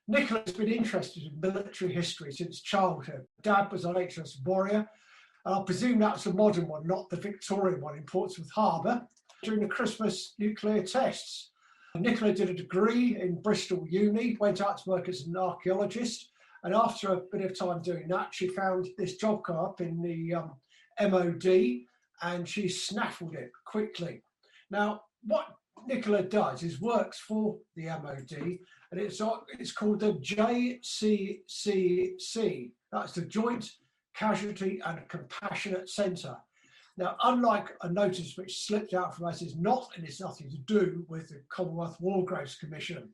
Nicola's been interested in military history since childhood. Dad was an HMS Warrior, and I presume that's a modern one, not the Victorian one in Portsmouth Harbour, during the Christmas nuclear tests. Nicola did a degree in Bristol Uni, went out to work as an archaeologist, and after a bit of time doing that, she found this job come up in the MOD, and she snaffled it quickly. Now, what Nicola does is works for the MOD, and it's called the JCCC. That's the Joint Casualty and Compassionate Centre. Now, unlike a notice which slipped out from us, and it's nothing to do with the Commonwealth War Graves Commission.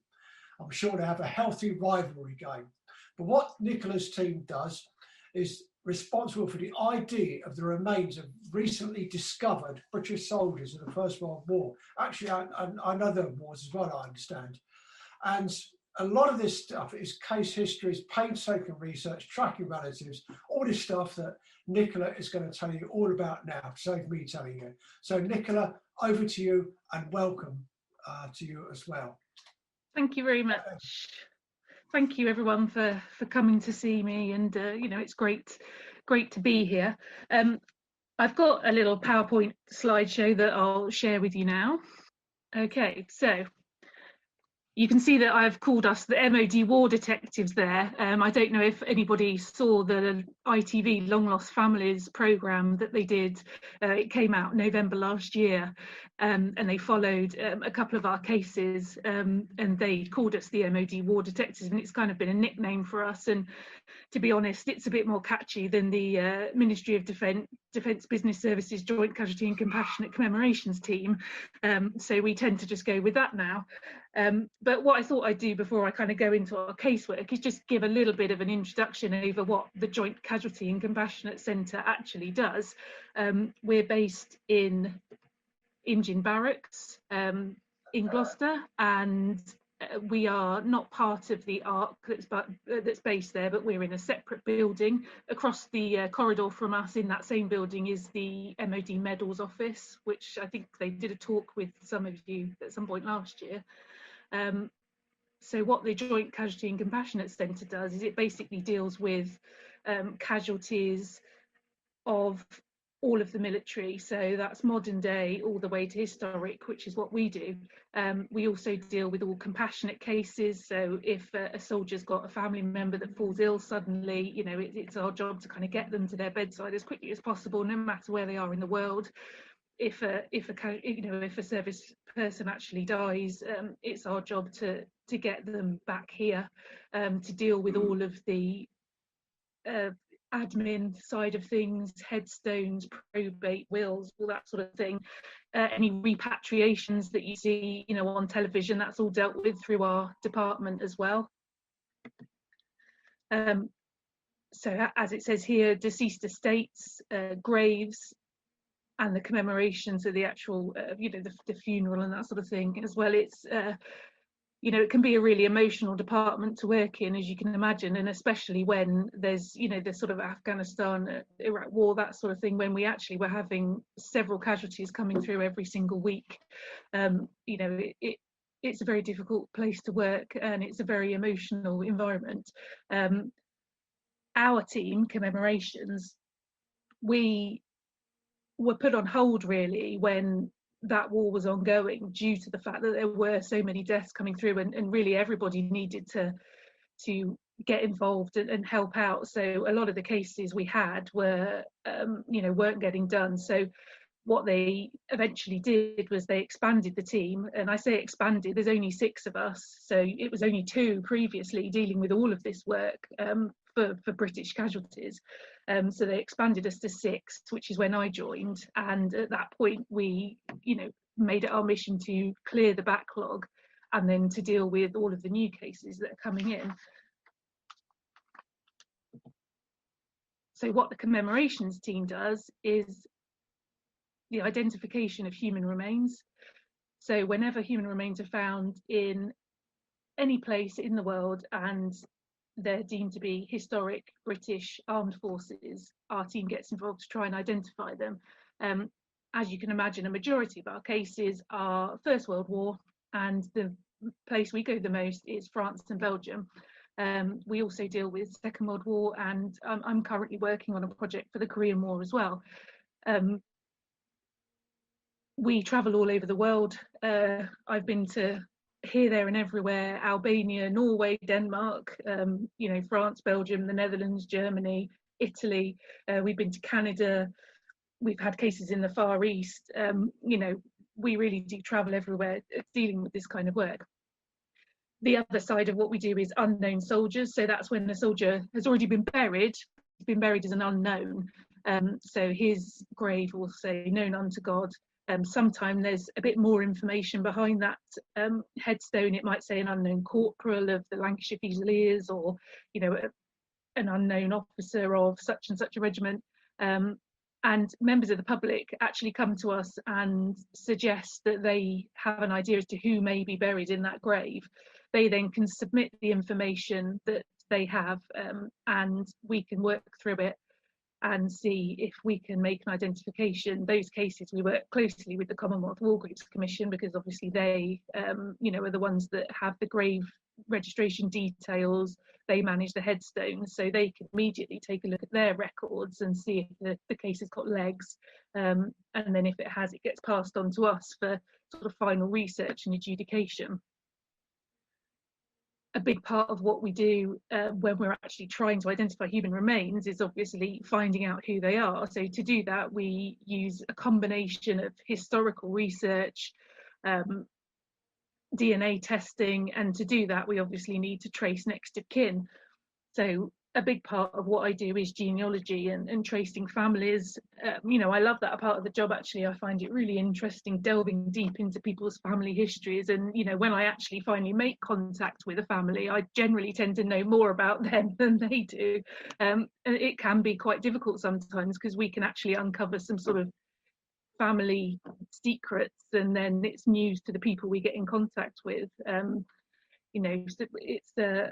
I'm sure they have a healthy rivalry going. But what Nicola's team does is responsible for the ID of the remains of recently discovered British soldiers in the First World War, actually and other wars as well, I understand. And a lot of this stuff is case histories, painstaking research, tracking relatives, all this stuff that Nicola is going to tell you all about now, save me telling you. So Nicola, over to you, and welcome to you as well. Thank you very much. Thank you everyone for coming to see me, and it's great to be here. I've got a little PowerPoint slideshow that I'll share with you now. Okay, so you can see that I've called us the MOD War Detectives there. I don't know if anybody saw the ITV Long Lost Families programme that they did. It came out November last year, and they followed a couple of our cases, and they called us the MOD War Detectives, and it's kind of been a nickname for us. And to be honest, it's a bit more catchy than the Ministry of Defence Business Services Joint Casualty and Compassionate Commemorations Team. So we tend to just go with that now. But what I thought I'd do before I kind of go into our casework is just give a little bit of an introduction over what the Joint Casualty and Compassionate Centre actually does. We're based in Engine Barracks in Gloucester, and we are not part of the ARC that's based there, but we're in a separate building. Across the corridor from us in that same building is the MOD Medals Office, which I think they did a talk with some of you at some point last year. So what the Joint Casualty and Compassionate Centre does is it basically deals with casualties of all of the military, so that's modern day all the way to historic, which is what we do. We also deal with all compassionate cases, so if a soldier's got a family member that falls ill suddenly, it's our job to kind of get them to their bedside as quickly as possible, no matter where they are in the world. If a service person actually dies, it's our job to get them back here, to deal with all of the admin side of things, headstones, probate, wills, all that sort of thing. Any repatriations that you see, on television, that's all dealt with through our department as well. So as it says here, deceased estates, graves, and the commemorations of the actual, the funeral and that sort of thing as well. It's it can be a really emotional department to work in, as you can imagine, and especially when there's, the sort of Afghanistan, Iraq war, that sort of thing, when we actually were having several casualties coming through every single week. It's a very difficult place to work, and it's a very emotional environment. Our team, Commemorations, we were put on hold really when that war was ongoing, due to the fact that there were so many deaths coming through, and really everybody needed to get involved and help out. So a lot of the cases we had were weren't getting done. So what they eventually did was they expanded the team, and I say expanded, there's only 6 of us, so it was only 2 previously dealing with all of this work for British casualties. So they expanded us to 6, which is when I joined, and at that point we made it our mission to clear the backlog and then to deal with all of the new cases that are coming in. So what the Commemorations team does is the identification of human remains. So whenever human remains are found in any place in the world and they're deemed to be historic British armed forces, our team gets involved to try and identify them. As you can imagine, a majority of our cases are First World War, and the place we go the most is France and Belgium. We also deal with Second World War, and I'm currently working on a project for the Korean War as well. We travel all over the world. I've been to here, there and everywhere: Albania, Norway, Denmark, France, Belgium, the Netherlands, Germany, Italy. We've been to Canada. We've had cases in the Far East. We really do travel everywhere dealing with this kind of work. The other side of what we do is unknown soldiers. So that's when the soldier has already been buried as an unknown. So his grave will say known unto God. Sometimes there's a bit more information behind that headstone. It might say an unknown corporal of the Lancashire Fusiliers, or an unknown officer of such and such a regiment. And members of the public actually come to us and suggest that they have an idea as to who may be buried in that grave. They then can submit the information that they have, and we can work through it and see if we can make an identification. Those cases, we work closely with the Commonwealth War Graves Commission, because obviously they are the ones that have the grave registration details. They manage the headstones, so they can immediately take a look at their records and see if the case has got legs, and then if it has, it gets passed on to us for sort of final research and adjudication. A big part of what we do when we're actually trying to identify human remains is obviously finding out who they are. So to do that, we use a combination of historical research, DNA testing, and to do that we obviously need to trace next of kin. So a big part of what I do is genealogy and tracing families. I love that part of the job. Actually, I find it really interesting delving deep into people's family histories, and when I actually finally make contact with a family, I generally tend to know more about them than they do, and it can be quite difficult sometimes, because we can actually uncover some sort of family secrets, and then it's news to the people we get in contact with. So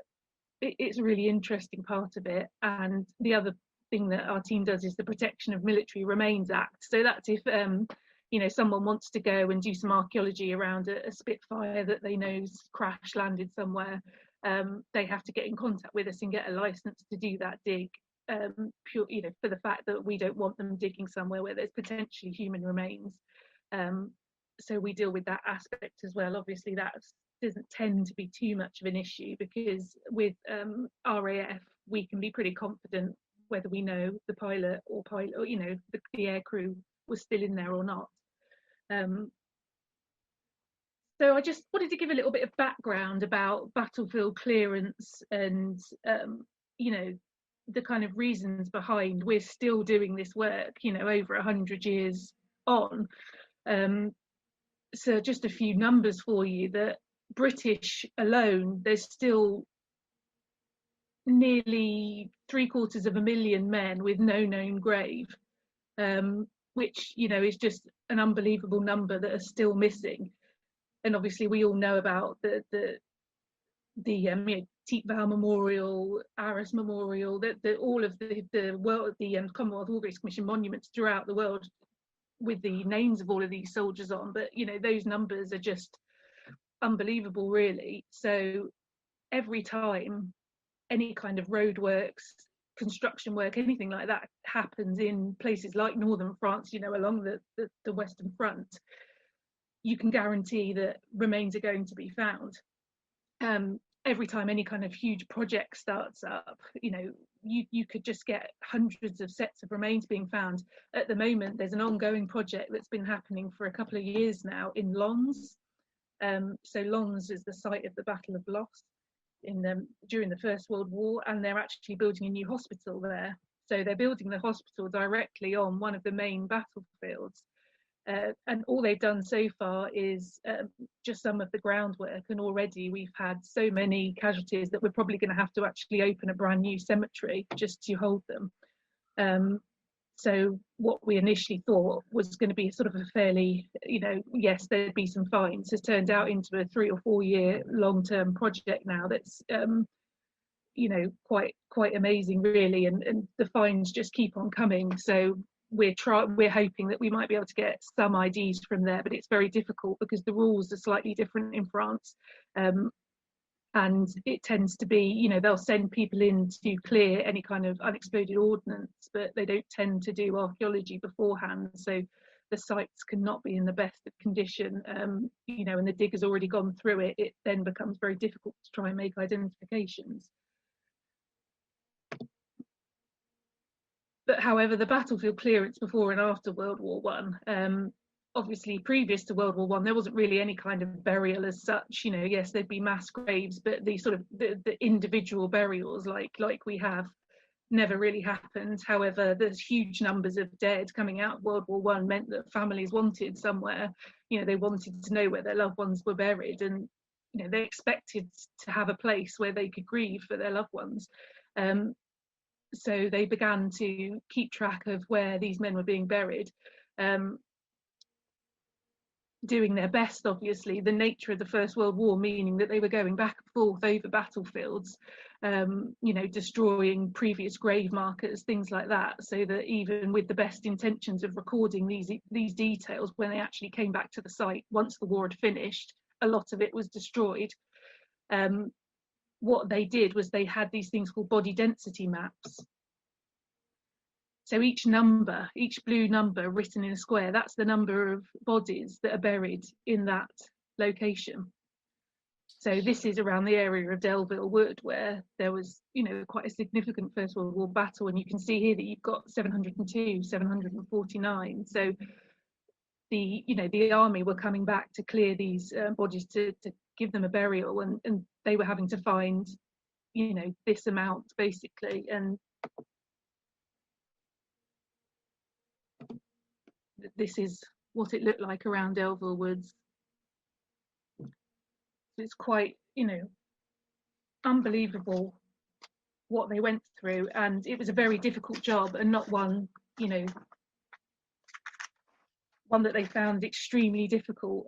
it's a really interesting part of it. And the other thing that our team does is the Protection of Military Remains Act. So that's if someone wants to go and do some archaeology around a Spitfire that they know's crash landed somewhere, they have to get in contact with us and get a license to do that dig, for the fact that we don't want them digging somewhere where there's potentially human remains. So we deal with that aspect as well. Obviously that doesn't tend to be too much of an issue, because with RAF we can be pretty confident whether we know the pilot or the air crew was still in there or not. So I just wanted to give a little bit of background about battlefield clearance and the kind of reasons behind we're still doing this work over 100 years on. So just a few numbers for you. That British alone, there's still nearly 750,000 men with no known grave, which is just an unbelievable number that are still missing. And obviously we all know about the Tietval Memorial, Arras Memorial, all of the Commonwealth War Graves Commission monuments throughout the world with the names of all of these soldiers on. But those numbers are just unbelievable, really. So every time any kind of roadworks, construction work, anything like that happens in places like northern France, along the Western Front, you can guarantee that remains are going to be found. Every time any kind of huge project starts up, you could just get hundreds of sets of remains being found. At the moment, there's an ongoing project that's been happening for a couple of years now in Lens. So Lens is the site of the Battle of Loos during the First World War, and they're actually building a new hospital there. So they're building the hospital directly on one of the main battlefields. And all they've done so far is just some of the groundwork, and already we've had so many casualties that we're probably going to have to actually open a brand new cemetery just to hold them. So what we initially thought was going to be sort of a fairly, yes, there'd be some fines, has turned out into a 3 or 4 year long-term project now that's quite amazing, really, and the fines just keep on coming. So we're hoping that we might be able to get some IDs from there, but it's very difficult because the rules are slightly different in France. and it tends to be, you know, they'll send people in to clear any kind of unexploded ordnance, but they don't tend to do archaeology beforehand, so the sites cannot be in the best of condition, you know, and the digger's already gone through it. It then becomes very difficult to try and make identifications. But however, the battlefield clearance before and after World War I, obviously previous to World War I, there wasn't really any kind of burial as such. You know, yes, there'd be mass graves, but the sort of the individual burials like we have never really happened. However, there's huge numbers of dead coming out of World War I meant that families wanted somewhere, you know, they wanted to know where their loved ones were buried, and you know, they expected to have a place where they could grieve for their loved ones. So they began to keep track of where these men were being buried, doing their best, obviously. The nature of the First World War meaning that they were going back and forth over battlefields, you know, destroying previous grave markers, things like that, so that even with the best intentions of recording these details, when they actually came back to the site once the war had finished, a lot of it was destroyed. What they did was they had these things called body density maps. So each number, each blue number written in a square, that's the number of bodies that are buried in that location. So this is around the area of Delville Wood, where there was, you know, quite a significant First World War battle, and you can see here that you've got 702, 749. So the, you know, the army were coming back to clear these bodies to give them a burial, and they were having to find, you know, this amount basically. And this is what it looked like around Delville Woods. It's quite, you know, unbelievable what they went through, and it was a very difficult job, and not one, you know, one that they found extremely difficult.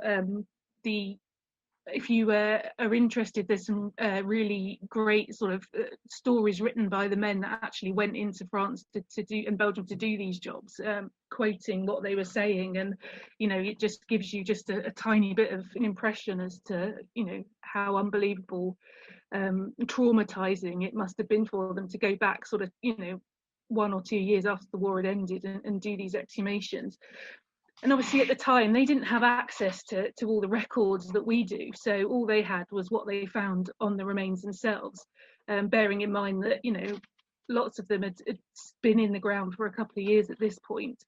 If you are interested, there's some really great sort of stories written by the men that actually went into France to do, and Belgium, to do these jobs, quoting what they were saying, and you know, it just gives you just a tiny bit of an impression as to, you know, how unbelievable, traumatizing it must have been for them to go back sort of, you know, 1 or 2 years after the war had ended and do these exhumations. And obviously at the time they didn't have access to all the records that we do, so all they had was what they found on the remains themselves, bearing in mind that, you know, lots of them had been in the ground for a couple of years at this point.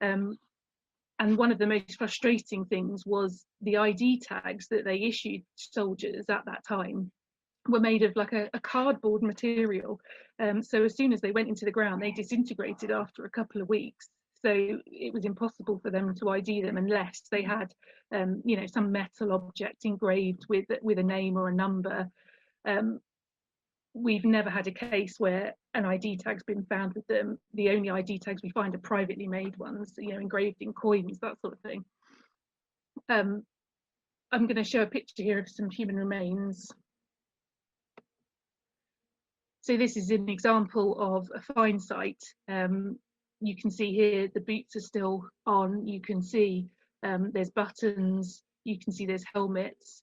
And one of the most frustrating things was the ID tags that they issued soldiers at that time were made of like a cardboard material. So as soon as they went into the ground, they disintegrated after a couple of weeks. So it was impossible for them to ID them unless they had, you know, some metal object engraved with a name or a number. We've never had a case where an ID tag's been found with them. The only ID tags we find are privately made ones, you know, engraved in coins, that sort of thing. I'm going to show a picture here of some human remains. So this is an example of a find site. You can see here the boots are still on. You can see there's buttons. You can see there's helmets.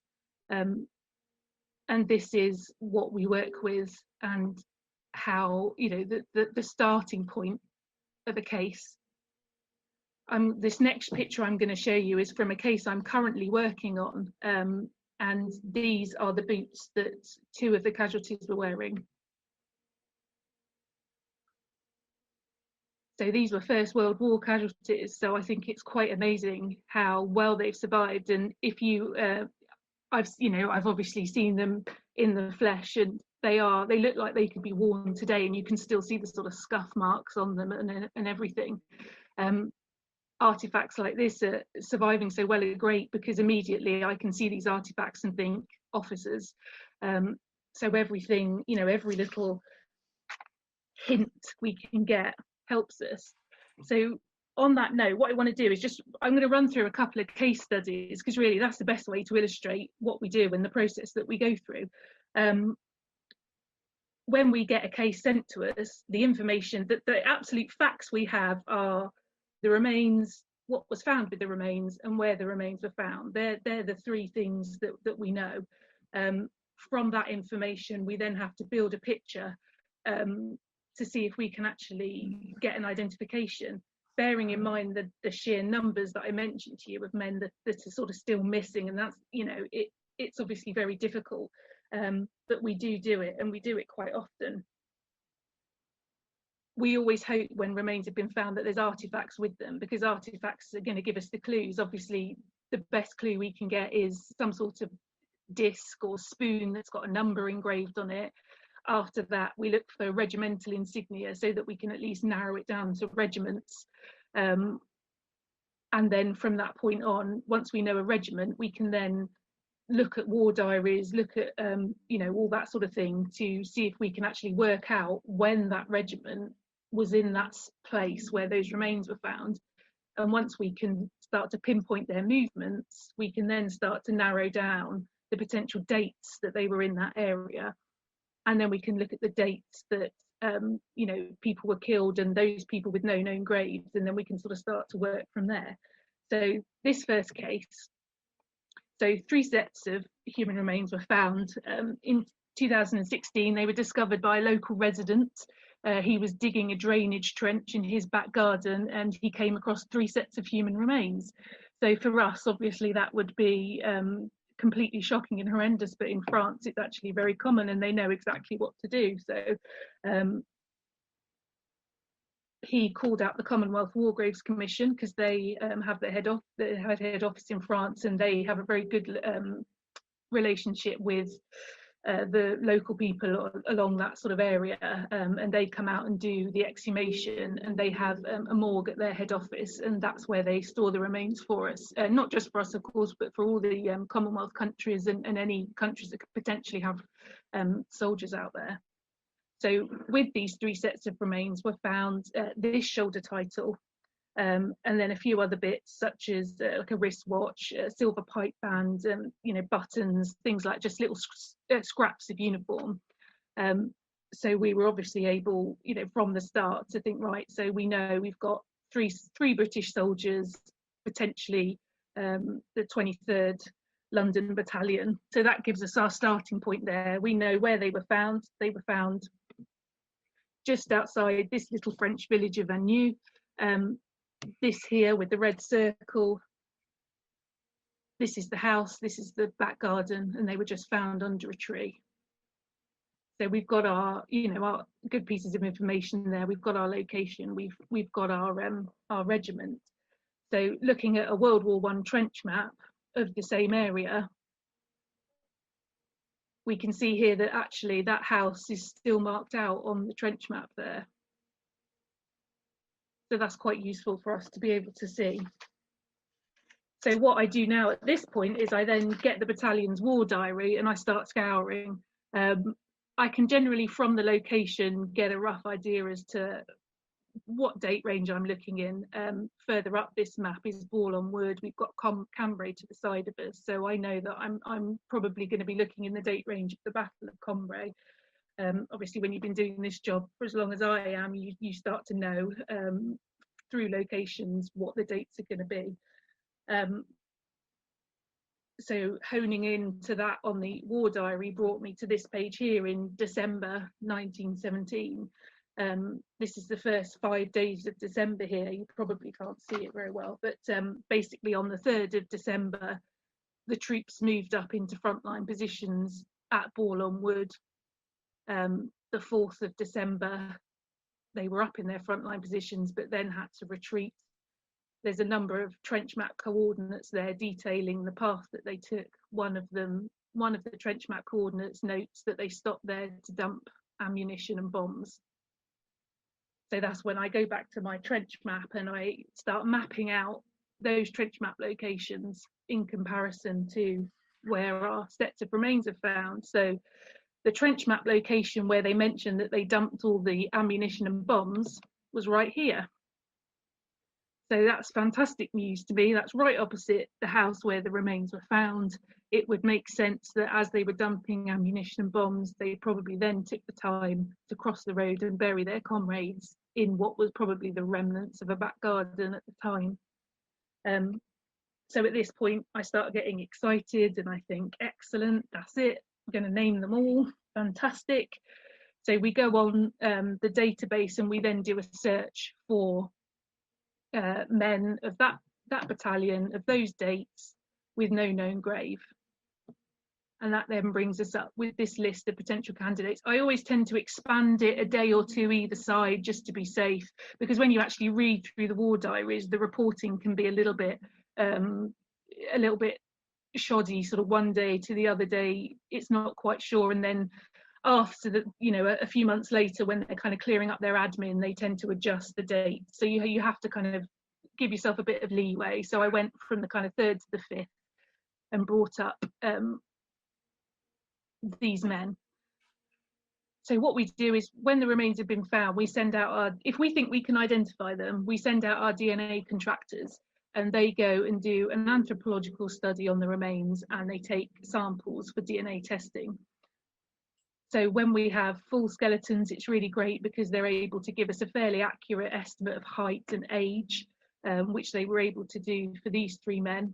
And this is what we work with, and how, you know, the starting point of a case. This next picture I'm going to show you is from a case I'm currently working on, and these are the boots that 2 of the casualties were wearing. So these were First World War casualties, so I think it's quite amazing how well they've survived. And if you, I've obviously seen them in the flesh, and they look like they could be worn today, and you can still see the sort of scuff marks on them and everything. Artifacts like this are surviving so well are great, because immediately I can see these artifacts and think officers. So everything, you know, every little hint we can get helps us. So on that note, what I want to do is I'm going to run through a couple of case studies, because really that's the best way to illustrate what we do and the process that we go through. When we get a case sent to us, the information, that the absolute facts we have are the remains, what was found with the remains, and where the remains were found. They're the 3 things that we know. from that information, we then have to build a picture to see if we can actually get an identification, bearing in mind the sheer numbers that I mentioned to you of men that are sort of still missing. And that's, you know, it's obviously very difficult, but we do it, and we do it quite often. We always hope when remains have been found that there's artifacts with them, because artifacts are going to give us the clues. Obviously, the best clue we can get is some sort of disc or spoon that's got a number engraved on it. After that, we look for regimental insignia so that we can at least narrow it down to regiments. And then from that point on, once we know a regiment, we can then look at war diaries, look at you know, all that sort of thing, to see if we can actually work out when that regiment was in that place where those remains were found. And once we can start to pinpoint their movements, we can then start to narrow down the potential dates that they were in that area. And then we can look at the dates that you know, people were killed and those people with no known graves, and then we can sort of start to work from there. So this first case, so 3 sets of human remains were found. In 2016, they were discovered by a local resident. He was digging a drainage trench in his back garden, and he came across 3 sets of human remains. So for us, obviously, that would be completely shocking and horrendous, but in France, it's actually very common, and they know exactly what to do. So he called out the Commonwealth War Graves Commission, because they have their head office in France, and they have a very good relationship with the local people along that sort of area, and they come out and do the exhumation, and they have a morgue at their head office, and that's where they store the remains for us, not just for us, of course, but for all the Commonwealth countries and any countries that could potentially have soldiers out there. So with these 3 sets of remains were found this shoulder title, and then a few other bits such as like a wristwatch, a silver pipe band, you know, buttons, things like just little scraps of uniform. So we were obviously able, you know, from the start to think, right, so we know we've got three British soldiers, potentially the 23rd London Battalion. So that gives us our starting point there. We know where they were found. They were found just outside this little French village of Agnew. This here with the red circle, this is the house, this is the back garden, and they were just found under a tree. So we've got our, you know, our good pieces of information there. We've got our location, we've got our regiment. So looking at a World War I trench map of the same area, we can see here that actually that house is still marked out on the trench map there. So that's quite useful for us to be able to see. So what I do now at this point is I then get the battalion's war diary and I start scouring. I can generally, from the location, get a rough idea as to what date range I'm looking in. Further up this map is Boulogne Wood. We've got Cambrai to the side of us, so I know that I'm probably going to be looking in the date range of the Battle of Cambrai. Obviously, when you've been doing this job for as long as I am, you start to know through locations what the dates are going to be. So honing into that on the war diary brought me to this page here in December 1917. This is the first 5 days of December here. You probably can't see it very well, but basically on the 3rd of December, the troops moved up into frontline positions at Boulogne Wood. The 4th of December, they were up in their frontline positions, but then had to retreat. There's a number of trench map coordinates there detailing the path that they took. One of the trench map coordinates notes that they stopped there to dump ammunition and bombs. So that's when I go back to my trench map and I start mapping out those trench map locations in comparison to where our sets of remains are found. So the trench map location where they mentioned that they dumped all the ammunition and bombs was right here. So that's fantastic news to me. That's right opposite the house where the remains were found. It would make sense that as they were dumping ammunition and bombs, they probably then took the time to cross the road and bury their comrades in what was probably the remnants of a back garden at the time. So at this point, I start getting excited and I think, excellent, that's it. going to name them all. Fantastic. So we go on the database and we then do a search for men of that battalion of those dates with no known grave. And that then brings us up with this list of potential candidates. I always tend to expand it a day or two either side just to be safe, because when you actually read through the war diaries, the reporting can be a little bit shoddy. Sort of one day to the other day, it's not quite sure, and then after the, you know, a few months later, when they're kind of clearing up their admin, they tend to adjust the date. So you have to kind of give yourself a bit of leeway. So I went from the kind of 3rd to the 5th and brought up these men. So what we do is, when the remains have been found, we send out our, if we think we can identify them, we send out our DNA contractors, and they go and do an anthropological study on the remains, and they take samples for DNA testing. So when we have full skeletons, it's really great because they're able to give us a fairly accurate estimate of height and age, which they were able to do for these 3 men.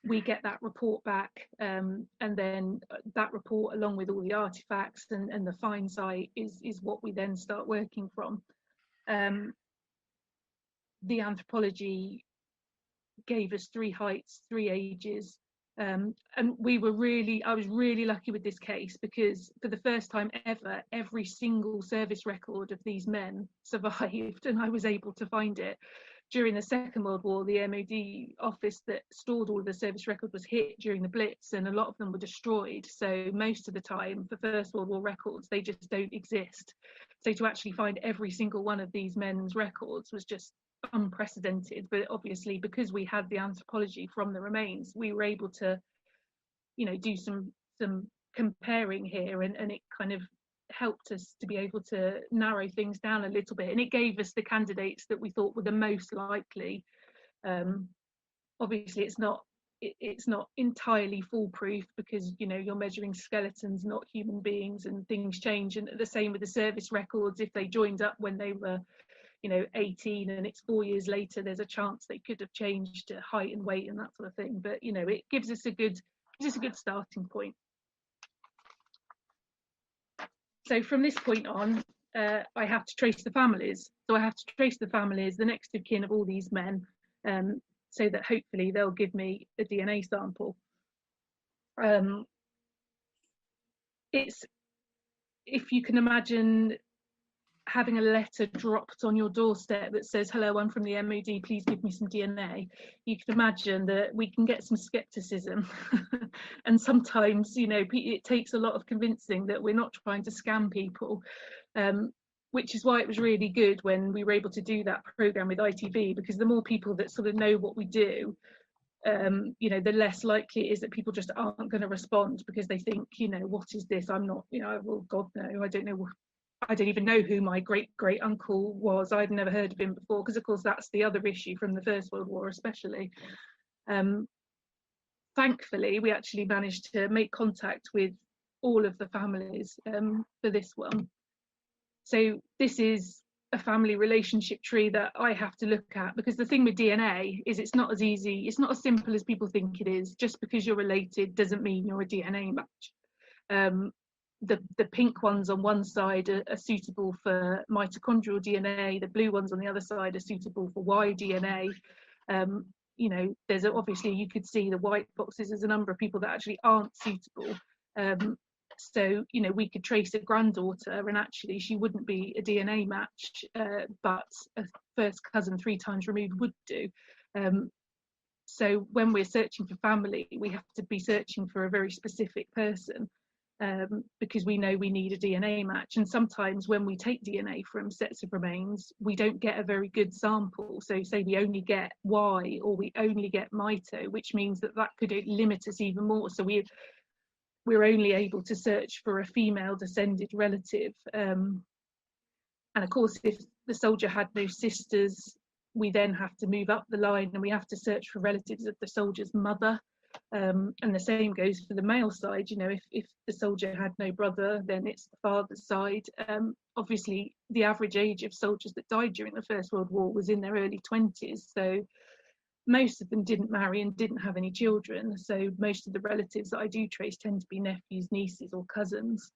We get that report back, and then that report, along with all the artifacts and the find site, is what we then start working from. The anthropology gave us 3 heights, 3 ages, and I was really lucky with this case, because for the first time ever, every single service record of these men survived, and I was able to find it. During the Second World War, the MOD office that stored all of the service record was hit during the Blitz, and a lot of them were destroyed. So most of the time, for First World War records, they just don't exist. So to actually find every single one of these men's records was just unprecedented. But obviously, because we had the anthropology from the remains, we were able to, you know, do some comparing here, and it kind of helped us to be able to narrow things down a little bit, and it gave us the candidates that we thought were the most likely. Obviously it's not entirely foolproof, because, you know, you're measuring skeletons, not human beings, and things change. And the same with the service records. If they joined up when they were, you know, 18 and it's 4 years later, there's a chance they could have changed height and weight and that sort of thing. But, you know, it gives us a good starting point. So from this point on, I have to trace the families. So I have to trace the families, the next of kin of all these men, so that hopefully they'll give me a DNA sample. It's, if you can imagine having a letter dropped on your doorstep that says, "Hello, I'm from the MOD, please give me some DNA," you can imagine that we can get some skepticism. And sometimes, you know, it takes a lot of convincing that we're not trying to scam people, which is why it was really good when we were able to do that program with ITV, because the more people that sort of know what we do, you know, the less likely it is that people just aren't going to respond, because they think, you know, what is this? I'm not, you know, well, God, no, I don't even know who my great uncle was. I'd never heard of him before, because of course that's the other issue from the First World War especially. Thankfully, we actually managed to make contact with all of the families for this one. So this is a family relationship tree that I have to look at, because the thing with DNA is it's not as easy, it's not as simple as people think it is. Just because you're related doesn't mean you're a DNA match. The pink ones on one side are suitable for mitochondrial DNA, the blue ones on the other side are suitable for Y DNA. You know, there's obviously, you could see the white boxes, there's a number of people that actually aren't suitable. So, you know, we could trace a granddaughter and actually she wouldn't be a DNA match, but a first cousin 3 times removed would do. So when we're searching for family, we have to be searching for a very specific person, because we know we need a DNA match. And sometimes when we take DNA from sets of remains, we don't get a very good sample. So say we only get Y or we only get mito, which means that could limit us even more. So we're only able to search for a female descended relative. And of course, if the soldier had no sisters, we then have to move up the line and we have to search for relatives of the soldier's mother. And the same goes for the male side. You know, if the soldier had no brother, then it's the father's side. Obviously, the average age of soldiers that died during the First World War was in their early 20s. So most of them didn't marry and didn't have any children, so most of the relatives that I do trace tend to be nephews, nieces or cousins.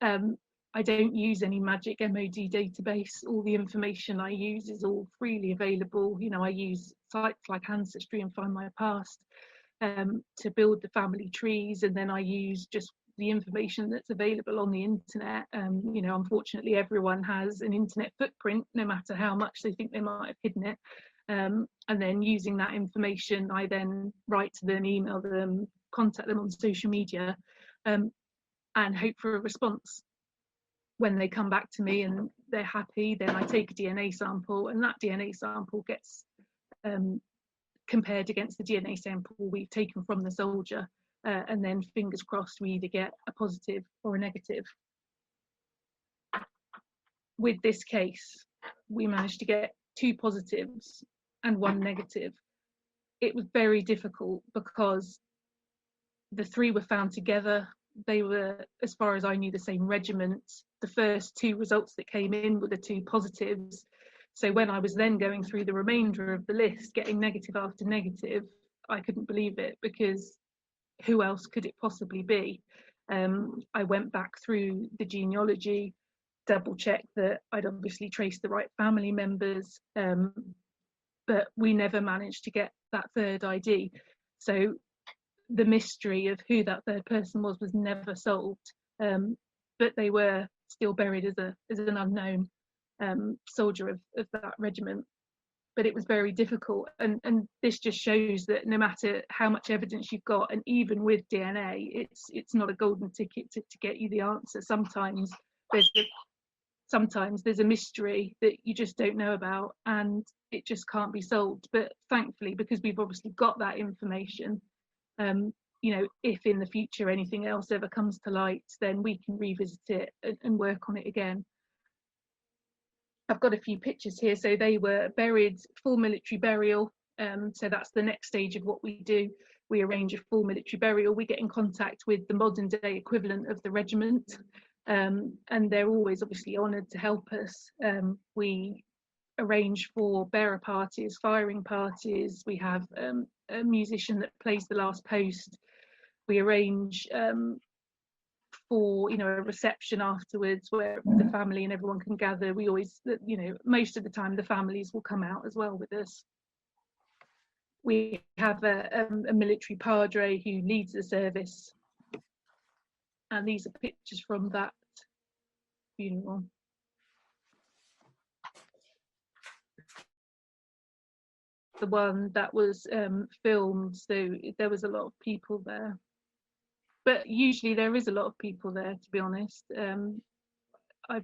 I don't use any magic MOD database. All the information I use is all freely available. You know, I use sites like Ancestry and Find My Past to build the family trees, and then I use just the information that's available on the internet. You know, unfortunately, everyone has an internet footprint, no matter how much they think they might have hidden it. And then using that information, I then write to them, email them, contact them on social media, and hope for a response. When they come back to me and they're happy, then I take a DNA sample, and that DNA sample gets compared against the DNA sample we've taken from the soldier, and then fingers crossed we either get a positive or a negative. With this case, we managed to get 2 positives and 1 negative. It was very difficult because the 3 were found together. They were, as far as I knew, the same regiment. The first 2 results that came in were the 2 positives. So when I was then going through the remainder of the list, getting negative after negative, I couldn't believe it, because who else could it possibly be? I went back through the genealogy, double checked that I'd obviously traced the right family members, but we never managed to get that 3rd ID. So the mystery of who that 3rd person was never solved, but they were still buried as an unknown soldier of that regiment. But it was very difficult, and this just shows that no matter how much evidence you've got, and even with DNA, it's not a golden ticket to get you the answer. Sometimes there's a mystery that you just don't know about, and it just can't be solved. But thankfully, because we've obviously got that information, you know, if in the future anything else ever comes to light, then we can revisit it and work on it again. I've got a few pictures here. So they were buried full military burial. So that's the next stage of what we do. We arrange a full military burial. We get in contact with the modern day equivalent of the regiment, and they're always obviously honoured to help us. We arrange for bearer parties, firing parties. We have a musician that plays the last post. We arrange for, you know, a reception afterwards where the family and everyone can gather. We always, you know, most of the time the families will come out as well with us. We have a military padre who leads the service, and these are pictures from that funeral. The one that was filmed, so there was a lot of people there. But usually there is a lot of people there, to be honest. I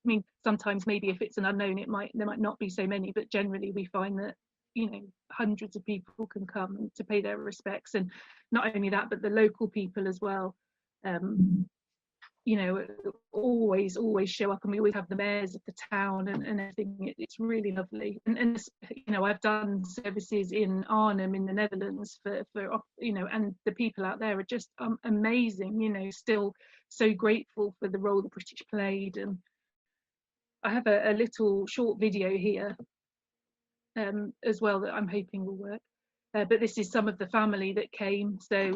mean, sometimes maybe if it's an unknown, there might not be so many, but generally we find that, you know, hundreds of people can come to pay their respects, and not only that, but the local people as well. You know, always show up, and we always have the mayors of the town and everything. It's really lovely. And you know, I've done services in Arnhem in the Netherlands for you know, and the people out there are just amazing, you know, still so grateful for the role the British played. And I have a little short video here as well that I'm hoping will work. But this is some of the family that came. So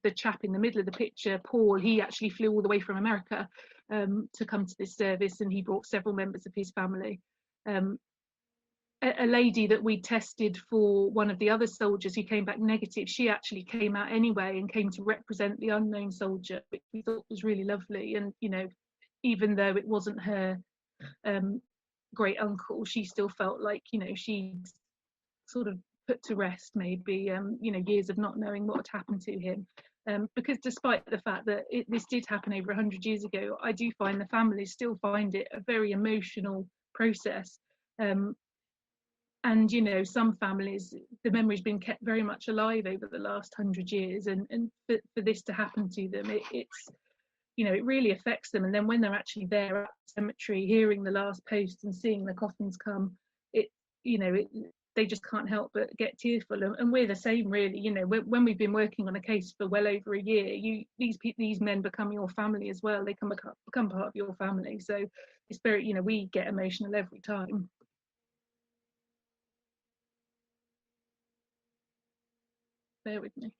the chap in the middle of the picture, Paul, he actually flew all the way from America to come to this service, and he brought several members of his family. A lady that we tested for one of the other soldiers who came back negative, she actually came out anyway and came to represent the unknown soldier, which we thought was really lovely. And, you know, even though it wasn't her great uncle, she still felt like, you know, she'd sort of put to rest maybe you know, years of not knowing what had happened to him, because despite the fact that this did happen over 100 years ago, I do find the families still find it a very emotional process, and you know, some families, the memory's been kept very much alive over the last 100 years, and for this to happen to them, it's, you know, it really affects them. And then when they're actually there at the cemetery, hearing the last post and seeing the coffins come, it, you know, they just can't help but get tearful. And we're the same, really. You know, when we've been working on a case for well over a year, these men become your family as well. They become part of your family. So it's very, you know, we get emotional every time. bear with me.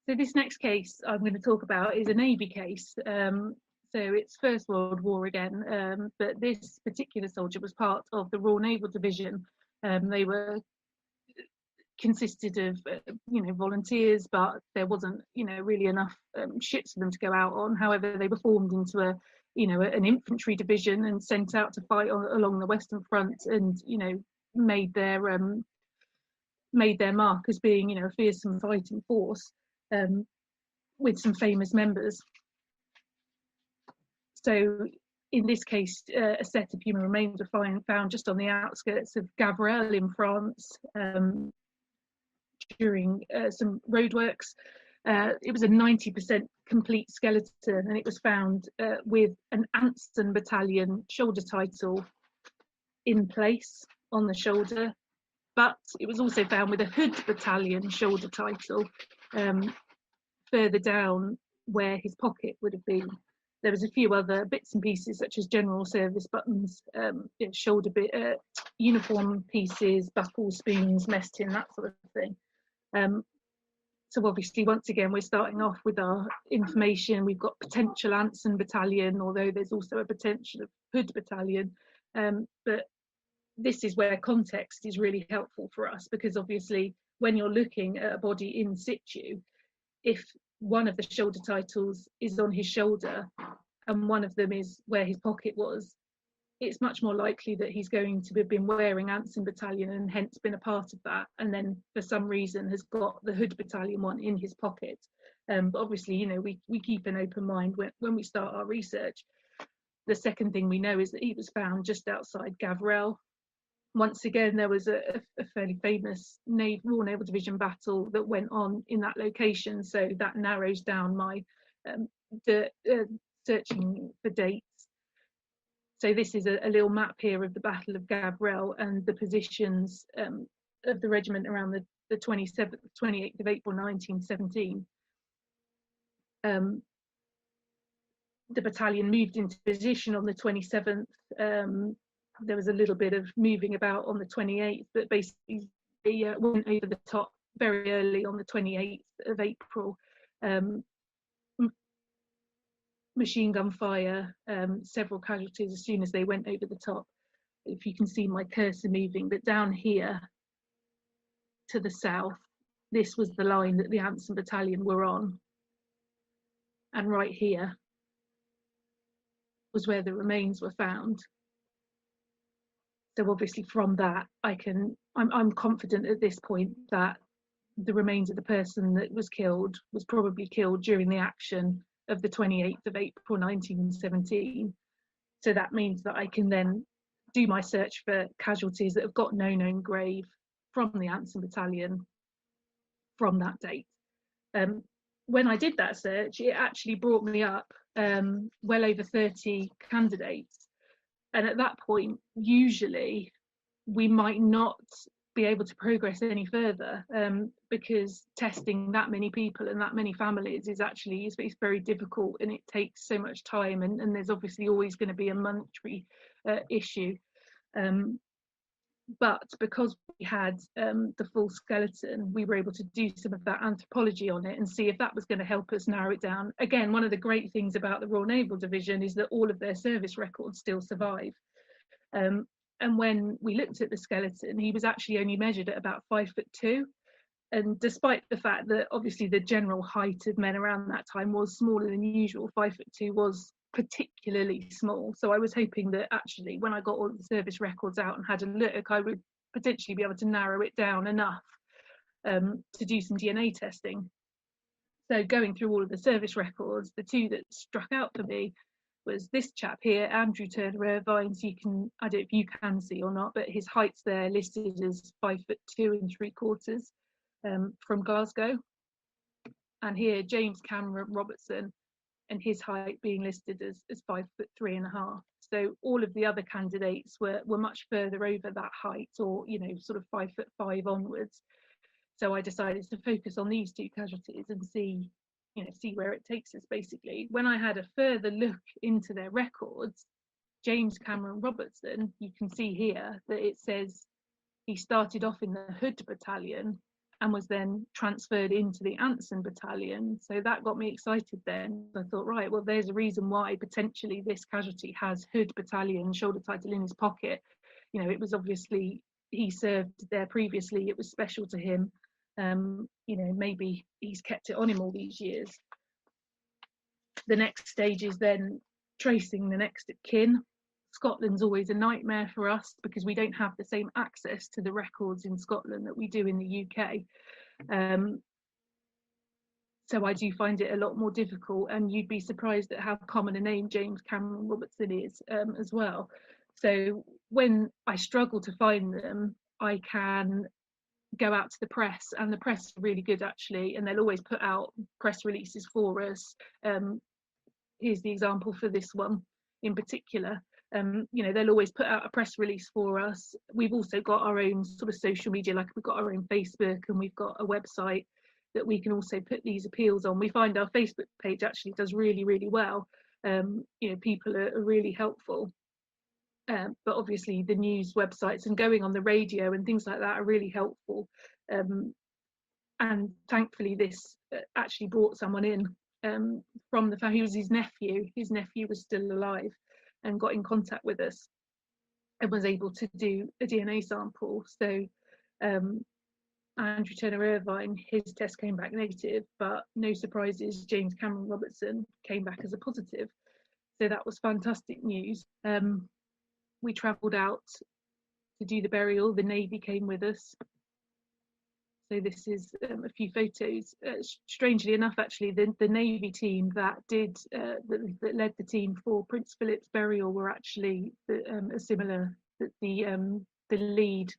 So this next case I'm going to talk about is a Navy case. So it's First World War again, but this particular soldier was part of the Royal Naval Division. They were consisted of volunteers, but there wasn't really enough ships for them to go out on. However, they were formed into an infantry division and sent out to fight along the Western Front, and made their mark as being a fearsome fighting force, with some famous members. So in this case, a set of human remains were found just on the outskirts of Gavrelle in France, during some roadworks. It was a 90% complete skeleton, and it was found with an Anson Battalion shoulder title in place on the shoulder, but it was also found with a Hood Battalion shoulder title further down where his pocket would have been. There was a few other bits and pieces such as general service buttons, shoulder bit, uniform pieces, buckles, spoons, mess tin, that sort of thing. So obviously, once again, we're starting off with our information. We've got potential Anson Battalion, although there's also a potential of Hood Battalion. But this is where context is really helpful for us, because obviously when you're looking at a body in situ, if one of the shoulder titles is on his shoulder and one of them is where his pocket was, it's much more likely that he's going to have been wearing Anson Battalion and hence been a part of that, and then for some reason has got the Hood Battalion one in his pocket. But obviously, we keep an open mind when we start our research. The second thing we know is that he was found just outside Gavrelle. Once again, there was a fairly famous Royal Naval Division battle that went on in that location, so that narrows down my searching for dates. So this is a little map here of the Battle of Gavrelle and the positions of the regiment around the 28th of April 1917. The battalion moved into position on the 27th. There was a little bit of moving about on the 28th, but basically they went over the top very early on the 28th of April. Machine gun fire, several casualties as soon as they went over the top. If you can see my cursor moving, but down here to the south, this was the line that the Anson Battalion were on. And right here was where the remains were found. So obviously from that, I'm confident at this point that the remains of the person that was killed was probably killed during the action of the 28th of April 1917. So that means that I can then do my search for casualties that have got no known grave from the Anson Battalion from that date. When I did that search, it actually brought me up well over 30 candidates. And at that point, usually we might not be able to progress any further, because testing that many people and that many families is actually it's very difficult, and it takes so much time, and there's obviously always going to be a monetary issue. But because we had the full skeleton, we were able to do some of that anthropology on it and see if that was going to help us narrow it down. Again, one of the great things about the Royal Naval Division is that all of their service records still survive. And when we looked at the skeleton, he was actually only measured at about 5'2". And despite the fact that obviously the general height of men around that time was smaller than usual, 5'2" was particularly small. So I was hoping that actually when I got all the service records out and had a look, I would potentially be able to narrow it down enough to do some DNA testing. So going through all of the service records, the two that struck out for me was this chap here, Andrew Turner Irvine. So you can, I don't know if you can see or not, but his height's there listed as 5'2¾" from Glasgow. And here James Cameron Robertson, and his height being listed as 5'3½". So all of the other candidates were much further over that height, or sort of 5'5" onwards. So I decided to focus on these two casualties and see where it takes us. Basically, when I had a further look into their records, James Cameron Robertson, you can see here that it says he started off in the Hood Battalion and was then transferred into the Anson Battalion. So that got me excited then. I thought, right, well, there's a reason why potentially this casualty has Hood Battalion shoulder title in his pocket. It was obviously, he served there previously, it was special to him. Maybe he's kept it on him all these years. The next stage is then tracing the next of kin. Scotland's always a nightmare for us because we don't have the same access to the records in Scotland that we do in the UK. So I do find it a lot more difficult, and you'd be surprised at how common a name James Cameron Robertson is as well. So when I struggle to find them, I can go out to the press, and the press are really good actually, and they'll always put out press releases for us. Here's the example for this one in particular. They'll always put out a press release for us. We've also got our own sort of social media, like we've got our own Facebook, and we've got a website that we can also put these appeals on. We find our Facebook page actually does really, really well. People are really helpful. But obviously the news websites and going on the radio and things like that are really helpful. And thankfully this actually brought someone in from the family. He was his nephew. His nephew was still alive and got in contact with us and was able to do a DNA sample. So Andrew Turner Irvine, his test came back negative, but no surprises, James Cameron Robertson came back as a positive. So that was fantastic news. We travelled out to do the burial. The Navy came with us. So this is a few photos. Strangely enough, actually, the Navy team that did that led the team for Prince Philip's burial were actually a similar. The lead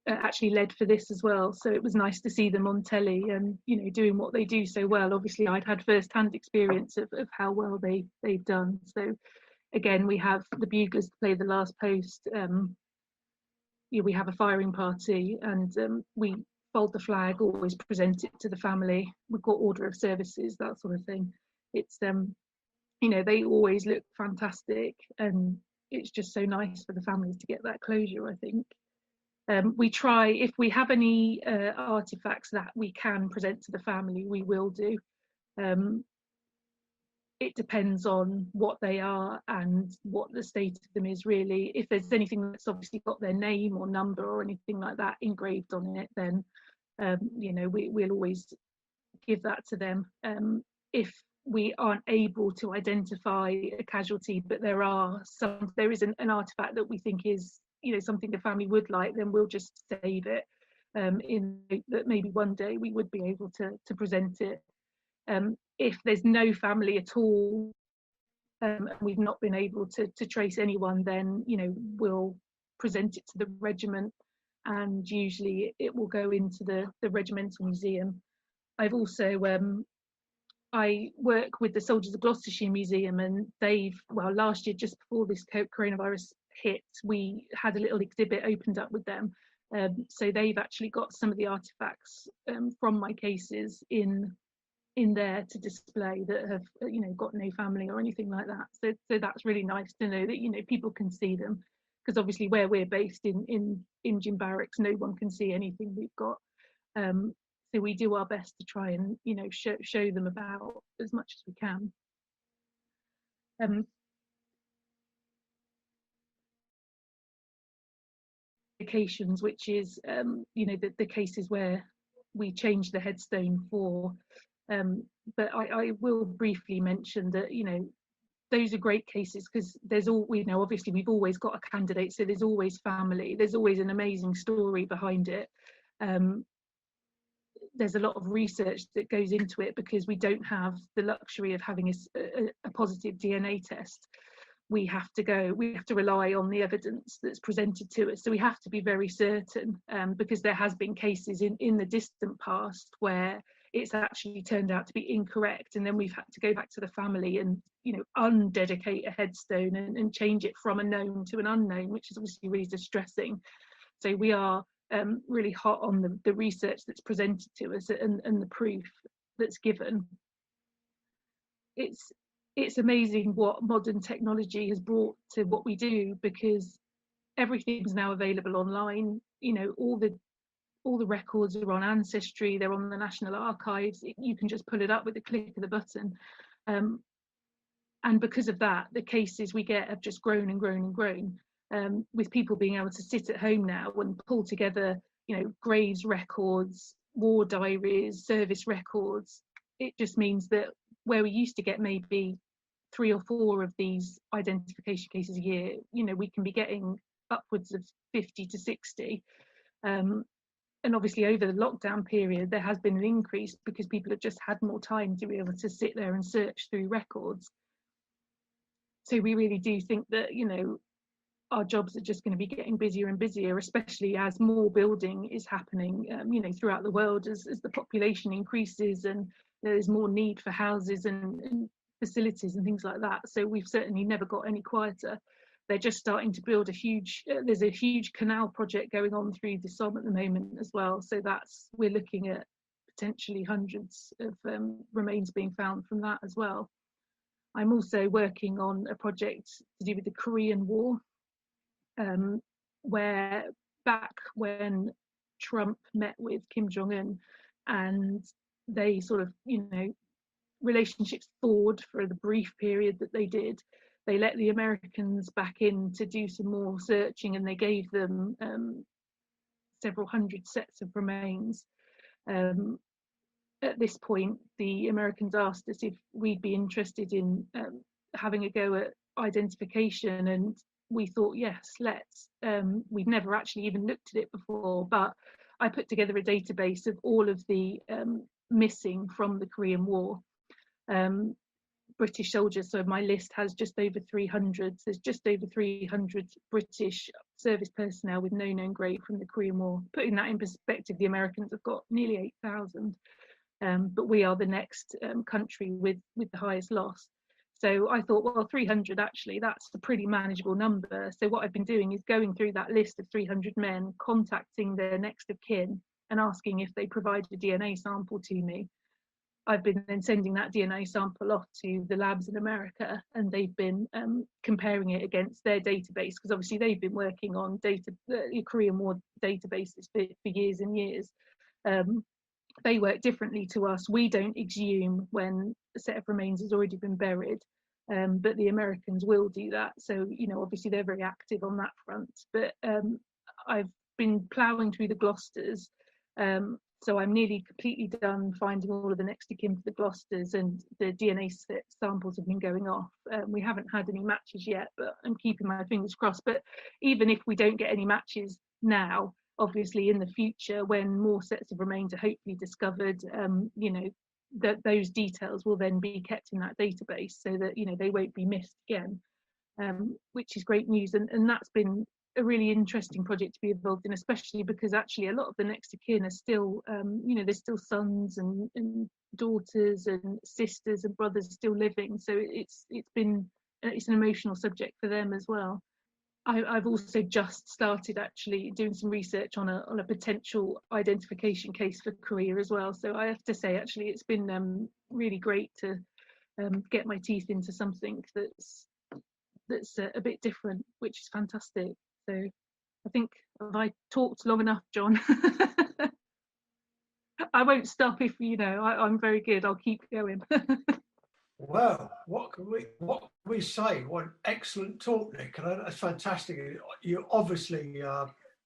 actually led for this as well. So it was nice to see them on telly and doing what they do so well. Obviously, I'd had first-hand experience of how well they've done. So again, we have the buglers to play the last post. We have a firing party, and we fold the flag, always present it to the family. We've got order of services, that sort of thing. It's they always look fantastic, and it's just so nice for the families to get that closure, I think. We try, if we have any artifacts that we can present to the family, we will do. It depends on what they are and what the state of them is, really. If there's anything that's obviously got their name or number or anything like that engraved on it, then we'll always give that to them. If we aren't able to identify a casualty, but there is an artifact that we think is something the family would like, then we'll just save it in that maybe one day we would be able to present it. If there's no family at all, and we've not been able to trace anyone, then we'll present it to the regiment, and usually it will go into the regimental museum. I've also I work with the Soldiers of Gloucestershire Museum, and last year, just before this coronavirus hit, we had a little exhibit opened up with them. So they've actually got some of the artifacts from my cases in there to display that have got no family or anything like that. So that's really nice to know that people can see them, because obviously where we're based in Gym Barracks, no one can see anything we've got. So we do our best to try and show them about as much as we can. complications, which is you know, the cases where we change the headstone for. But I will briefly mention that, you know, those are great cases because there's all, we know, obviously we've always got a candidate, so there's always family, there's always an amazing story behind it. There's a lot of research that goes into it because we don't have the luxury of having a positive DNA test. We have to rely on the evidence that's presented to us. So we have to be very certain, because there has been cases in the distant past where it's actually turned out to be incorrect, and then we've had to go back to the family and, you know, undedicate a headstone and change it from a known to an unknown, which is obviously really distressing. So we are really hot on the research that's presented to us and the proof that's given. It's amazing what modern technology has brought to what we do, because everything's now available online. You know, all the records are on Ancestry, they're on the National Archives. You can just pull it up with the click of the button. And because of that, the cases we get have just grown and grown and grown. With people being able to sit at home now and pull together, you know, graves records, war diaries, service records. It just means that where we used to get maybe 3 or 4 of these identification cases a year, you know, we can be getting upwards of 50 to 60. And obviously over the lockdown period, there has been an increase because people have just had more time to be able to sit there and search through records. So we really do think that, you know, our jobs are just going to be getting busier and busier, especially as more building is happening, you know, throughout the world as the population increases and there's more need for houses and facilities and things like that. So we've certainly never got any quieter. They're just starting to build a huge, there's a huge canal project going on through the Somme at the moment as well. So we're looking at potentially hundreds of remains being found from that as well. I'm also working on a project to do with the Korean War, where back when Trump met with Kim Jong-un and they sort of, you know, relationships thawed for the brief period that they did, they let the Americans back in to do some more searching, and they gave them several hundred sets of remains. At this point, the Americans asked us if we'd be interested in having a go at identification, and we thought, yes, let's. We'd never actually even looked at it before, but I put together a database of all of the missing from the Korean War. British soldiers, so my list has just over 300. There's just over 300 British service personnel with no known grave from the Korean War. Putting that in perspective, the Americans have got nearly 8,000, but we are the next country with the highest loss. So I thought, well, 300, actually, that's a pretty manageable number. So what I've been doing is going through that list of 300 men, contacting their next of kin and asking if they provide a DNA sample to me. I've been then sending that DNA sample off to the labs in America, and they've been comparing it against their database, because obviously they've been working on the Korean War databases for years and years. They work differently to us. We don't exhume when a set of remains has already been buried, but the Americans will do that. So, you know, obviously they're very active on that front. But I've been ploughing through the Gloucesters. So I'm nearly completely done finding all of the next of kin for the Gloucesters, and the DNA samples have been going off. We haven't had any matches yet, but I'm keeping my fingers crossed. But even if we don't get any matches now, obviously in the future, when more sets of remains are hopefully discovered, you know, that those details will then be kept in that database so that, you know, they won't be missed again, which is great news. And that's been a really interesting project to be involved in, especially because actually a lot of the next of kin are still, you know, there's still sons and daughters and sisters and brothers still living. So it's an emotional subject for them as well. I've also just started actually doing some research on a potential identification case for Korea as well. So I have to say, actually, it's been really great to get my teeth into something that's a bit different, which is fantastic. So I think, have I talked long enough, John? I won't stop if, you know, I'm very good. I'll keep going. Well, what can we say? What an excellent talk, Nick. And that's fantastic. You obviously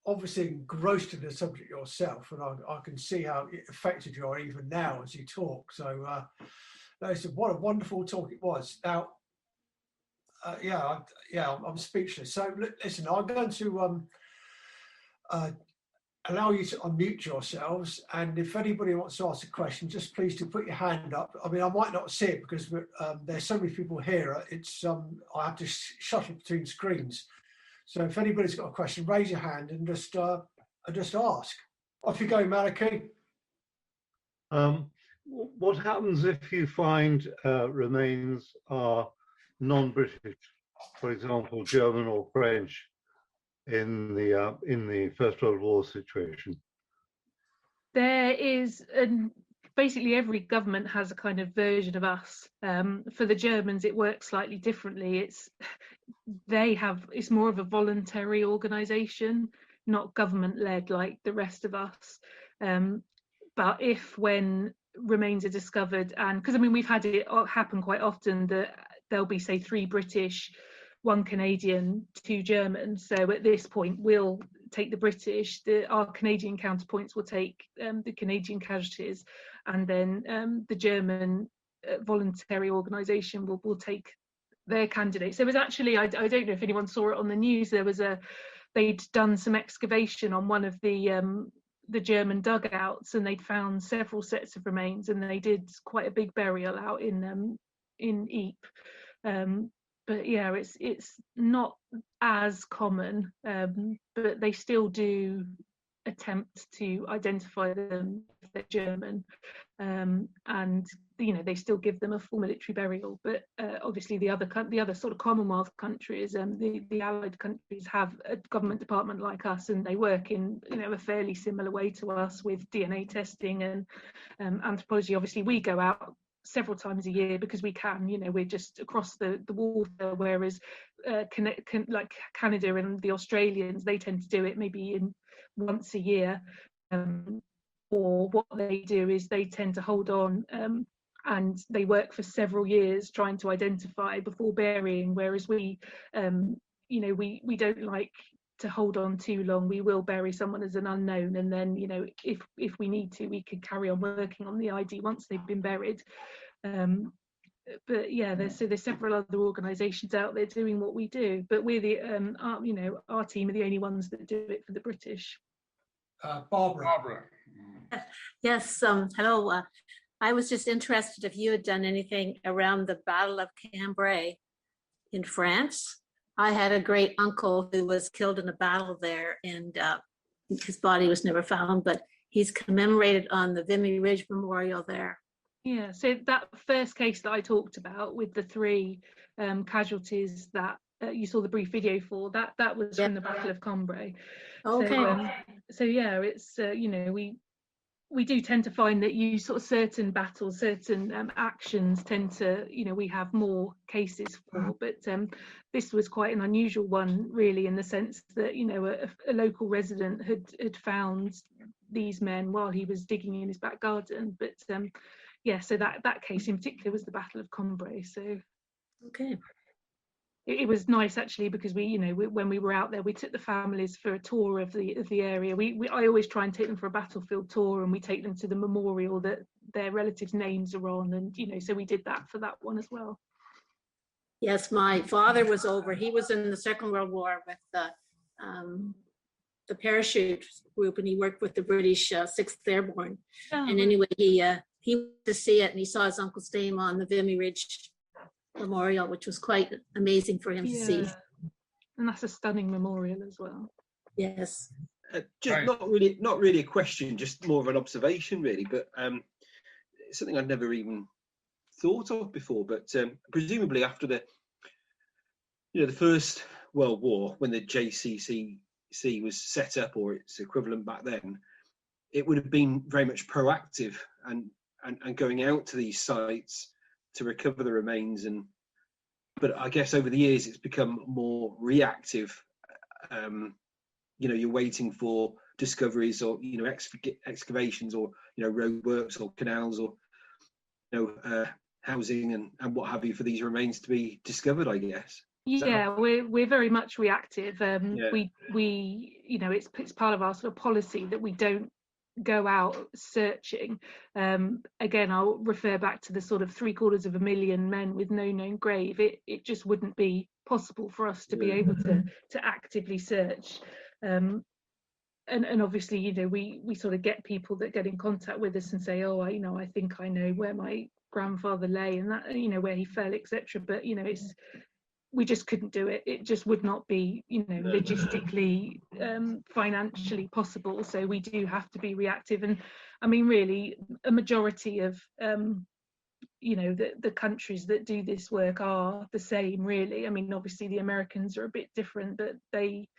obviously engrossed in the subject yourself, and I can see how it affected you even now as you talk. So what a wonderful talk it was. Now, I'm speechless. So listen, I'm going to allow you to unmute yourselves, and if anybody wants to ask a question, just please do put your hand up. I mean, I might not see it because there's so many people here. It's I have to shuttle between screens. So if anybody's got a question, raise your hand and just ask. Off you go, Maliki. What happens if you find remains are non-British, for example, German or French, in the First World War situation? There is basically every government has a kind of version of us. For the Germans, it works slightly differently. It's more of a voluntary organisation, not government-led like the rest of us. But when remains are discovered, and because I mean we've had it happen quite often that there'll be, say, 3 British, 1 Canadian, 2 German. So at this point we'll take the British, our Canadian counterpoints will take the Canadian casualties, and then the German voluntary organisation will take their candidates. There was actually, I don't know if anyone saw it on the news, they'd done some excavation on one of the German dugouts, and they'd found several sets of remains, and they did quite a big burial out in Ypres. But yeah, it's not as common, but they still do attempt to identify them if they're German, and they still give them a full military burial. But obviously the other sort of Commonwealth countries, the Allied countries, have a government department like us, and they work in a fairly similar way to us with DNA testing and anthropology. Obviously we go out several times a year because we can, we're just across the water, whereas like Canada and the Australians, they tend to do it maybe once a year, or what they do is they tend to hold on, and they work for several years trying to identify before burying, whereas we don't like to hold on too long. We will bury someone as an unknown, and then if we need to, we can carry on working on the ID once they've been buried. But yeah, there's several other organisations out there doing what we do, but we're our team are the only ones that do it for the British. Barbara. Yes, hello. I was just interested if you had done anything around the Battle of Cambrai in France. I had a great uncle who was killed in a battle there, and his body was never found, but he's commemorated on the Vimy Ridge Memorial there. Yeah, so that first case that I talked about with the 3 casualties that you saw the brief video for, that was from the Battle of Cambrai. Okay. So yeah, it's we do tend to find that certain battles, certain actions tend to, we have more cases for, but this was quite an unusual one, really, in the sense that, a local resident had found these men while he was digging in his back garden. But yeah, so that case in particular was the Battle of Cambrai. So okay. It was nice actually, because when we were out there, we took the families for a tour of the area. I always try and take them for a battlefield tour, and we take them to the memorial that their relatives' names are on, and so we did that for that one as well. Yes, my father was over. He was in the Second World War with the parachute group, and he worked with the British 6th Airborne. Oh, and anyway, he went to see it, and he saw his uncle's name on the Vimy Ridge Memorial, which was quite amazing for him to see. And that's a stunning memorial as well. Yes. Just not really a question, just more of an observation, really. But something I'd never even thought of before. But presumably after the First World War, when the JCCC was set up, or its equivalent back then, it would have been very much proactive and going out to these sites to recover the remains. But I guess over the years it's become more reactive. You're waiting for discoveries, or excavations, or roadworks or canals, or housing and what have you, for these remains to be discovered, I guess. Yeah, we're very much reactive. Yeah. We you know, it's part of our sort of policy that we don't go out searching. Again, I'll refer back to the sort of 750,000 men with no known grave. It just wouldn't be possible for us to be able to actively search. And obviously, you know, we sort of get people that get in contact with us and say, oh, I think I know where my grandfather lay and that, you know, where he fell, etc. But you know, we just couldn't do it. It just would not be, you know, logistically, financially possible. So we do have to be reactive. And I mean, really, a majority of, you know, the countries that do this work are the same, really. I mean, obviously the Americans are a bit different, but they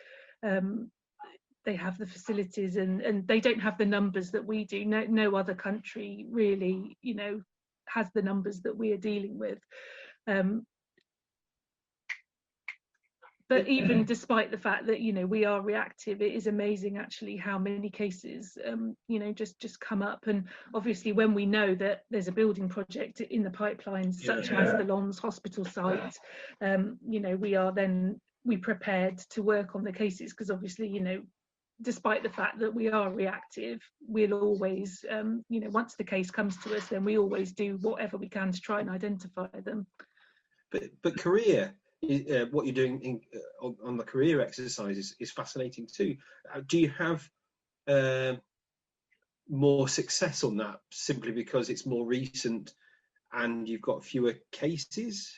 have the facilities and they don't have the numbers that we do. No other country really, you know, has the numbers that we are dealing with. But even despite the fact that, you know, we are reactive, it is amazing actually how many cases, you know, just come up. And obviously when we know that there's a building project in the pipeline, such as the Lons hospital site, you know, we prepared to work on the cases, because obviously, you know, despite the fact that we are reactive, we'll always, you know, once the case comes to us, then we always do whatever we can to try and identify them. But career, what you're doing on the career exercises is fascinating too. Do you have more success on that simply because it's more recent and you've got fewer cases?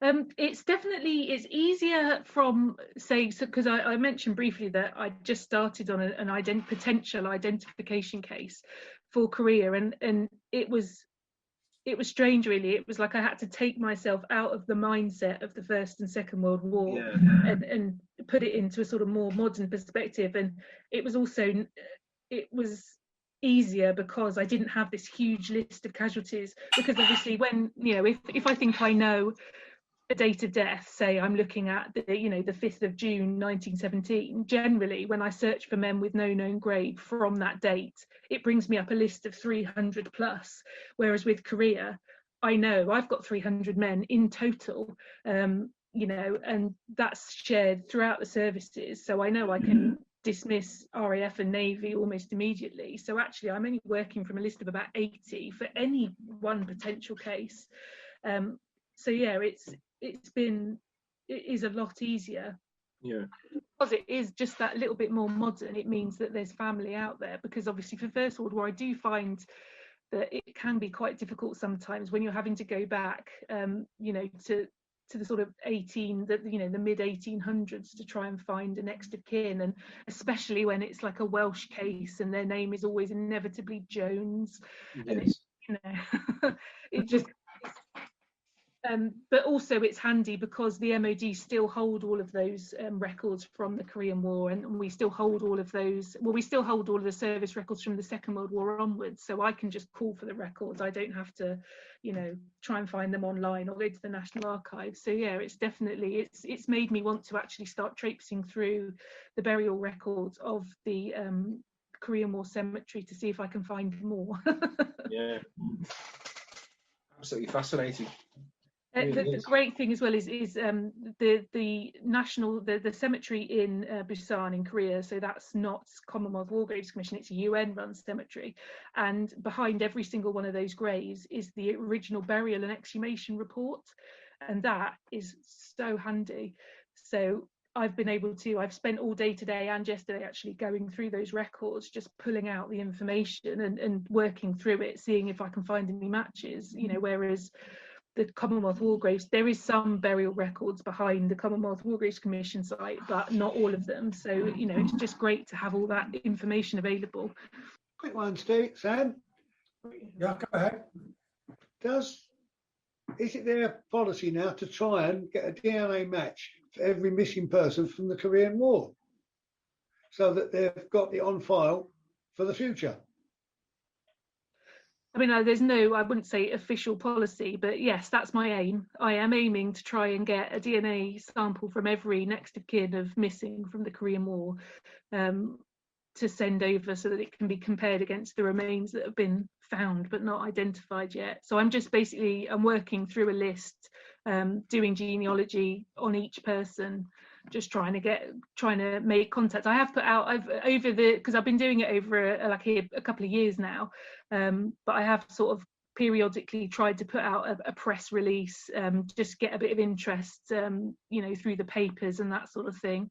It's easier from, say, because I mentioned briefly that I just started on an potential identification case for career, and it was strange, really. It was like I had to take myself out of the mindset of the First and Second World War and put it into a sort of more modern perspective. And it was easier because I didn't have this huge list of casualties, because obviously when, you know, if I think I know a date of death, say I'm looking at the 5th of June 1917, generally when I search for men with no known grave from that date, it brings me up a list of 300 plus, whereas with Korea, I know I've got 300 men in total, you know, and that's shared throughout the services, so I know I can dismiss RAF and Navy almost immediately. So actually I'm only working from a list of about 80 for any one potential case. So yeah, it is a lot easier. Yeah. Because it is just that little bit more modern, it means that there's family out there. Because obviously for First World War, I do find that it can be quite difficult sometimes when you're having to go back, you know, to the sort of the mid 1800s to try and find a next of kin, and especially when it's like a Welsh case and their name is always inevitably Jones. Yes. And it's, you know, it just. But also it's handy because the MOD still hold all of those records from the Korean War, and we still hold all of those. Well, we still hold all of the service records from the Second World War onwards. So I can just call for the records. I don't have to, you know, try and find them online or go to the National Archives. So yeah, it's definitely it's made me want to actually start traipsing through the burial records of the Korean War cemetery to see if I can find more. Yeah, absolutely fascinating. The great thing as well is the national the cemetery in Busan in Korea. So that's not Commonwealth War Graves Commission; it's a UN-run cemetery. And behind every single one of those graves is the original burial and exhumation report, and that is so handy. So I've spent all day today and yesterday actually going through those records, just pulling out the information and working through it, seeing if I can find any matches. You know, whereas the Commonwealth War Graves, there is some burial records behind the Commonwealth War Graves Commission site, but not all of them. So, you know, it's just great to have all that information available. Quick one, Steve, Sam. Yeah, go ahead. Is it their policy now to try and get a DNA match for every missing person from the Korean War, so that they've got it on file for the future? I mean, there's no, I wouldn't say official policy, but yes, that's my aim. I am aiming to try and get a DNA sample from every next of kin of missing from the Korean War, to to send over so that it can be compared against the remains that have been found but not identified yet. So I'm just basically, I'm working through a list, doing genealogy on each person, just trying to make contact. I have put out, because I've been doing it over a couple of years now, but I have sort of periodically tried to put out a press release, just get a bit of interest, you know, through the papers and that sort of thing.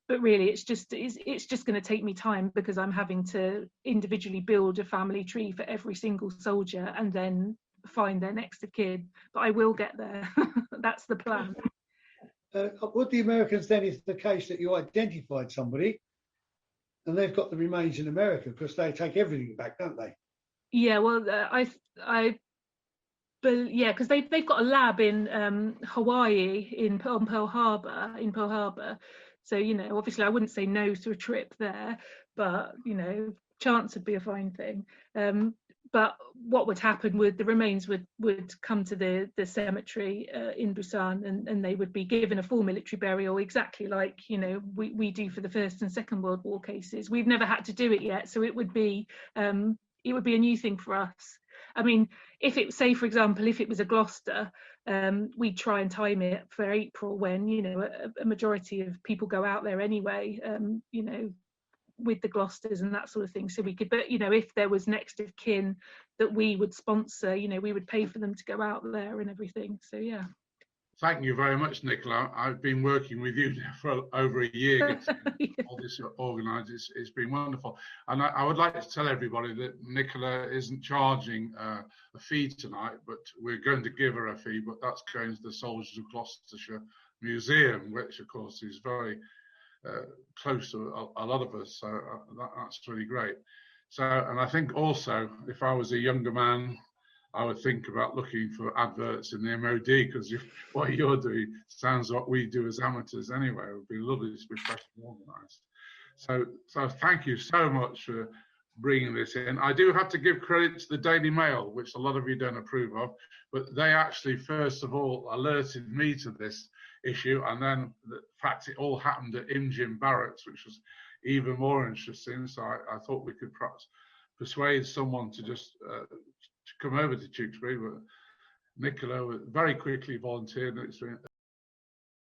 But really, it's just going to take me time, because I'm having to individually build a family tree for every single soldier and then find their next of kin. But I will get there. That's the plan. Would the Americans then, is the case that you identified somebody and they've got the remains in America, because they take everything back, don't they? Yeah, well, but yeah, because they've got a lab in Hawaii, on Pearl Harbor. So, you know, obviously I wouldn't say no to a trip there, but, you know, chance would be a fine thing. But what would happen would the remains would come to the cemetery in Busan, and they would be given a full military burial, exactly like, you know, we do for the First and Second World War cases. We've never had to do it yet, so it would be a new thing for us. I mean, if it, say for example, if it was a Gloucester, we'd try and time it for April, when, you know, a majority of people go out there anyway, you know, with the Gloucesters and that sort of thing. So we could, but, you know, if there was next of kin that we would sponsor, you know, we would pay for them to go out there and everything. So yeah. Thank you very much, Nicola. I've been working with you for over a year getting all this organised. It's been wonderful. And I would like to tell everybody that Nicola isn't charging a fee tonight, but we're going to give her a fee, but that's going to the Soldiers of Gloucestershire Museum, which of course is very close to a lot of us. So that's really great. So, and I think also, if I was a younger man, I would think about looking for adverts in the MOD, because what you're doing sounds what we do as amateurs anyway. It would be lovely to be professionally organised. So thank you so much for bringing this in. I do have to give credit to the Daily Mail, which a lot of you don't approve of, but they actually first of all alerted me to this issue, and then the fact it all happened at Imjin Barracks, which was even more interesting. So I thought we could perhaps persuade someone to just to come over to Tewkesbury, but Nicola very quickly volunteered, and it's been